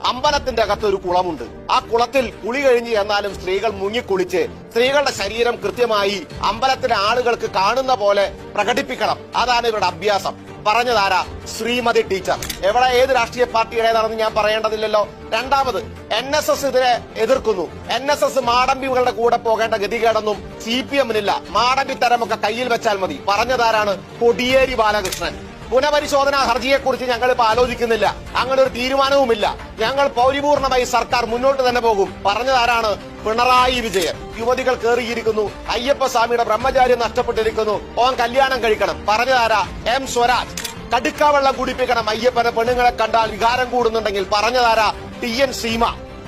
അമ്പലത്തിന്റെ അകത്ത് ഒരു കുളമുണ്ട്. ആ കുളത്തിൽ കുളി കഴിഞ്ഞ് എന്നാലും സ്ത്രീകൾ മുങ്ങിക്കുളിച്ച് സ്ത്രീകളുടെ ശരീരം കൃത്യമായി അമ്പലത്തിലെ ആളുകൾക്ക് കാണുന്ന പോലെ പ്രകടിപ്പിക്കണം. അതാണ് ഇവരുടെ അഭ്യാസം. പറഞ്ഞതാരാ? ശ്രീമതി ടീച്ചർ. എവിടെ ഏത് രാഷ്ട്രീയ പാർട്ടിയുടേതാണെന്ന് ഞാൻ പറയേണ്ടതില്ലല്ലോ. രണ്ടാമത്, NSS ഇതിനെ എതിർക്കുന്നു. NSS മാടമ്പികളുടെ കൂടെ പോകേണ്ട ഗതികേടൊന്നും CPM-നില്ല. മാടമ്പിത്തരമൊക്കെ കയ്യിൽ വെച്ചാൽ മതി. പറഞ്ഞതാരാണ്? കോടിയേരി ബാലകൃഷ്ണൻ. പുനഃപരിശോധനാ ഹർജിയെക്കുറിച്ച് ഞങ്ങൾ ഇപ്പൊ ആലോചിക്കുന്നില്ല. അങ്ങനെ ഒരു തീരുമാനവുമില്ല. ഞങ്ങൾ പരിപൂർണമായി സർക്കാർ മുന്നോട്ട് തന്നെ പോകും. പറഞ്ഞതാരാണ്? പിണറായി വിജയൻ. യുവതികൾ കയറിയിരിക്കുന്നു. അയ്യപ്പസ്വാമിയുടെ ബ്രഹ്മചാര്യം നഷ്ടപ്പെട്ടിരിക്കുന്നു. ഓൻ കല്യാണം കഴിക്കണം. പറഞ്ഞതാരാ? M സ്വരാജ്. കടുക്കാവെള്ളം കുടിപ്പിക്കണം അയ്യപ്പനെ പെണ്ണുങ്ങളെ കണ്ടാൽ വികാരം കൂടുന്നുണ്ടെങ്കിൽ. പറഞ്ഞതാരാ? TN സീമ.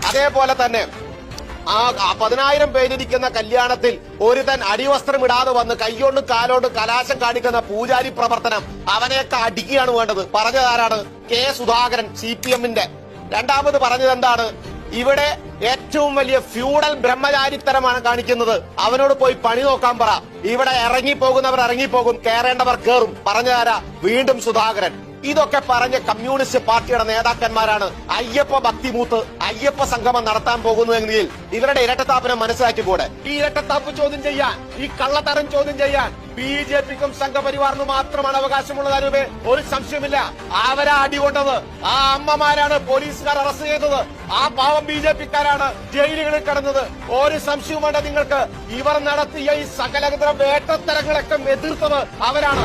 അതേപോലെ തന്നെ 10,000 പേരിരിക്കുന്ന കല്യാണത്തിൽ ഒരുതൻ അടിവസ്ത്രം ഇടാതെ വന്ന് കൈയോണ്ടും കാലോണ്ടും കലാശം കാണിക്കുന്ന പൂജാരി പ്രവർത്തനം, അവനെയൊക്കെ അടിക്കുകയാണ് വേണ്ടത്. പറഞ്ഞതാരാണ്? K സുധാകരൻ, CPM-ന്റെ. രണ്ടാമത് പറഞ്ഞത് എന്താണ്? ഇവിടെ ഏറ്റവും വലിയ ഫ്യൂഡൽ ബ്രഹ്മചാരിത്തരമാണ് കാണിക്കുന്നത്. അവനോട് പോയി പണി നോക്കാൻ പറ. ഇവിടെ ഇറങ്ങിപ്പോകുന്നവർ ഇറങ്ങിപ്പോകും, കയറേണ്ടവർ കയറും. പറഞ്ഞതാരാ? വീണ്ടും സുധാകരൻ. ഇതൊക്കെ പറഞ്ഞ കമ്മ്യൂണിസ്റ്റ് പാർട്ടിയുടെ നേതാക്കന്മാരാണ് അയ്യപ്പ ഭക്തിമൂത്ത് അയ്യപ്പ സംഗമം നടത്താൻ പോകുന്നുവെങ്കിൽ ഇവരുടെ ഇരട്ടത്താപ്പിനെ മനസ്സിലാക്കിക്കൂടെ? ഈ ഇരട്ടത്താപ്പ് ചോദ്യം ചെയ്യാൻ, ഈ കള്ളത്തരം ചോദ്യം ചെയ്യാൻ BJP-ക്കും സംഘപരിവാറിനും മാത്രമാണ് അവകാശമുള്ളത്. അരൂപേ, ഒരു സംശയമില്ല. അവരാ അടികൊണ്ടത്. ആ അമ്മമാരാണ് പോലീസുകാർ അറസ്റ്റ് ചെയ്തത്. ആ പാവം BJP-ക്കാരാണ് ജയിലുകളിൽ കിടന്നത്. ഒരു സംശയവും വേണ്ട നിങ്ങൾക്ക്. ഇവർ നടത്തിയ ഈ സകലതര വേട്ടത്തരങ്ങളൊക്കെ എതിർത്തത് അവരാണ്.